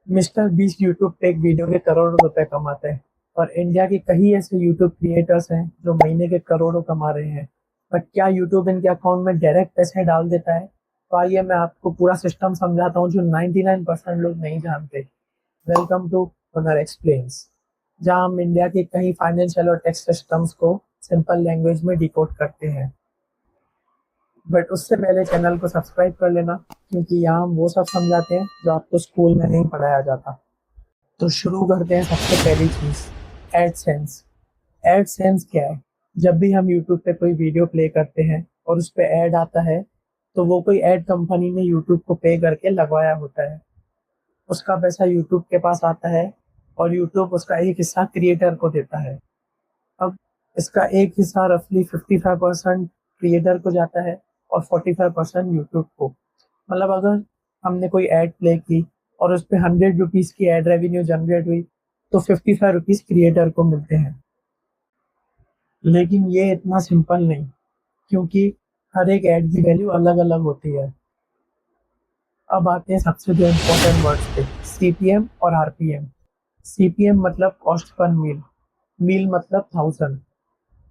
Mister beast YouTube पे एक video के करोड़ों रुपए कमाते हैं। और इंडिया के कई ऐसे यूट्यूब क्रिएटर्स हैं जो महीने के करोड़ों कमा रहे हैं। बट क्या यूट्यूब इनके अकाउंट में डायरेक्ट पैसे डाल देता है? तो आइए मैं आपको पूरा सिस्टम समझाता हूँ जो 99% लोग नहीं जानते। वेलकम टू ओनर एक्सप्लेन्स, जहाँ हम इंडिया के कई फाइनेंशियल और टैक्स सिस्टम्स को सिंपल लैंग्वेज में डिकोड करते हैं। बट उससे पहले चैनल को सब्सक्राइब कर लेना, क्योंकि यहाँ हम वो सब समझाते हैं जो आपको स्कूल में नहीं पढ़ाया जाता। तो शुरू करते हैं सबसे पहली चीज, एडसेंस। एडसेंस क्या है? जब भी हम यूट्यूब पे कोई वीडियो प्ले करते हैं और उस पे ऐड आता है, तो वो कोई ऐड कंपनी ने यूट्यूब को पे करके लगवाया होता है। उसका पैसा यूट्यूब के पास आता है और यूट्यूब उसका एक हिस्सा क्रिएटर को देता है। अब इसका एक हिस्सा रफली 55% क्रिएटर को जाता है और 45% यूट्यूब को। मतलब अगर हमने कोई ऐड प्ले की और उस पर 100 रुपीज की एड रेवेन्यू जनरेट हुई, तो 55 रुपीज क्रिएटर को मिलते हैं। लेकिन ये इतना सिंपल नहीं, क्योंकि हर एक ऐड की वैल्यू अलग अलग होती है। अब आते हैं सबसे दो इम्पोर्टेंट वर्ड्स पे, सीपीएम और आरपीएम। सीपीएम मतलब कॉस्ट पर मील, मील मतलब 1000।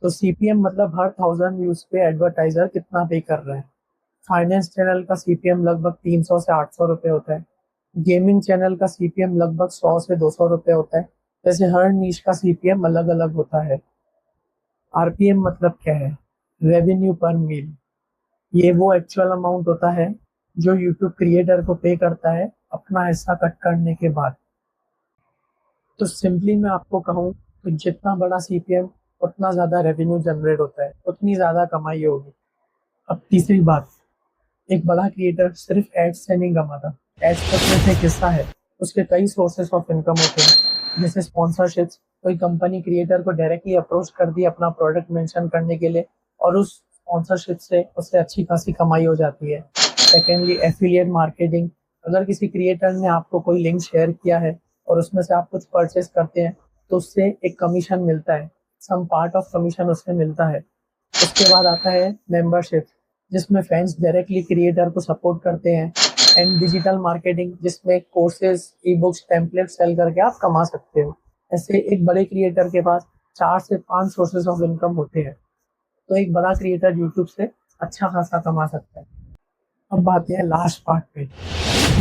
तो सीपीएम मतलब हर 1000 व्यूज पे एडवर्टाइजर कितना पे कर रहा है। फाइनेंस चैनल का सीपीएम लगभग 300 से 800 रुपए होता है। गेमिंग चैनल का सीपीएम लगभग 100 से 200 रुपए होता है। जैसे हर नीश का सीपीएम अलग अलग होता है। आरपीएम मतलब क्या है? रेवेन्यू पर मील। ये वो एक्चुअल अमाउंट होता है जो यूट्यूब क्रिएटर को पे करता है अपना हिस्सा कट करने के बाद। तो सिंपली मैं आपको कहूँ तो जितना बड़ा सीपीएम, उतना ज्यादा रेवेन्यू जनरेट होता है, उतनी ज्यादा कमाई होगी। अब तीसरी बात, एक बड़ा क्रिएटर सिर्फ एड्स से नहीं कमाता। एड्स तो सिर्फ एक हिस्सा है, उसके कई सोर्सेस ऑफ इनकम होते हैं। जैसे स्पॉन्सरशिप्स, कोई कंपनी क्रिएटर को डायरेक्टली अप्रोच कर दी अपना प्रोडक्ट मेंशन करने के लिए, और उस स्पॉन्सरशिप से उससे अच्छी खासी कमाई हो जाती है। Secondly, affiliate marketing. अगर किसी क्रिएटर ने आपको कोई लिंक शेयर किया है और उसमें से आप कुछ परचेस करते हैं, तो उससे एक कमीशन मिलता है, सम पार्ट ऑफ कमीशन उससे मिलता है। उसके बाद आता है मेंबरशिप, जिसमें फैंस डायरेक्टली क्रिएटर को सपोर्ट करते हैं। एंड डिजिटल मार्केटिंग, जिसमें courses, e books, template sale करके आप कमा सकते हो। ऐसे एक बड़े क्रिएटर के पास 4 से 5 सोर्सेज ऑफ इनकम होते हैं। तो एक बड़ा क्रिएटर यूट्यूब से अच्छा खासा कमा सकता है। अब बात यह है लास्ट पार्ट पे,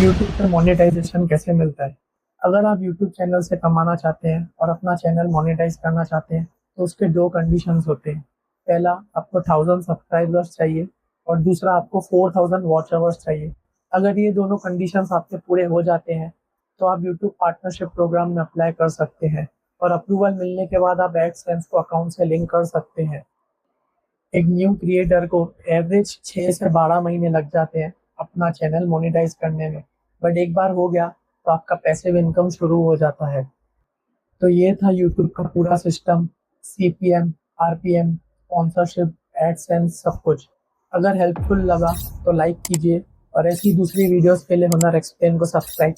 यूट्यूब पे मोनेटाइजेशन कैसे मिलता है। अगर आप यूट्यूब चैनल से कमाना चाहते हैं और अपना चैनल मोनेटाइज करना चाहते हैं, तो उसके दो कंडीशंस होते हैं। पहला, आपको 1000 सब्सक्राइबर्स चाहिए, और दूसरा, आपको 4000 वॉच आवर्स चाहिए। अगर ये दोनों कंडीशंस आपके पूरे हो जाते हैं, तो आप यूट्यूब पार्टनरशिप प्रोग्राम में अप्लाई कर सकते हैं, और अप्रूवल मिलने के बाद आप एडसेंस को अकाउंट से लिंक कर सकते हैं। एक न्यू क्रिएटर को एवरेज 6 से 12 महीने लग जाते हैं अपना चैनल मोनेटाइज करने में। बट एक बार हो गया तो आपका पैसिव इनकम शुरू हो जाता है। तो ये था यूट्यूब का पूरा system, CPM, RPM, sponsorship, AdSense, सब कुछ। अगर हेल्पफुल लगा तो लाइक कीजिए, और ऐसी दूसरी वीडियोस के लिए हुनर एक्सप्लेन को सब्सक्राइब